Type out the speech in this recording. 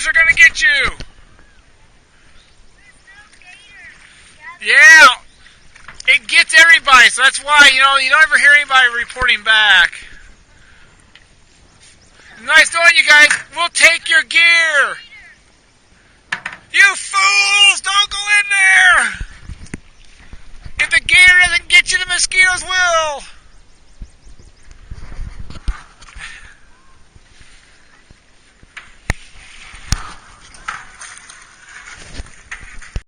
are going to get you. Yeah, it gets everybody, so that's why, you don't ever hear anybody reporting back. Nice knowing you guys. We'll take your gear. You fools, don't go in there. If the gear doesn't get you, the mosquitoes will.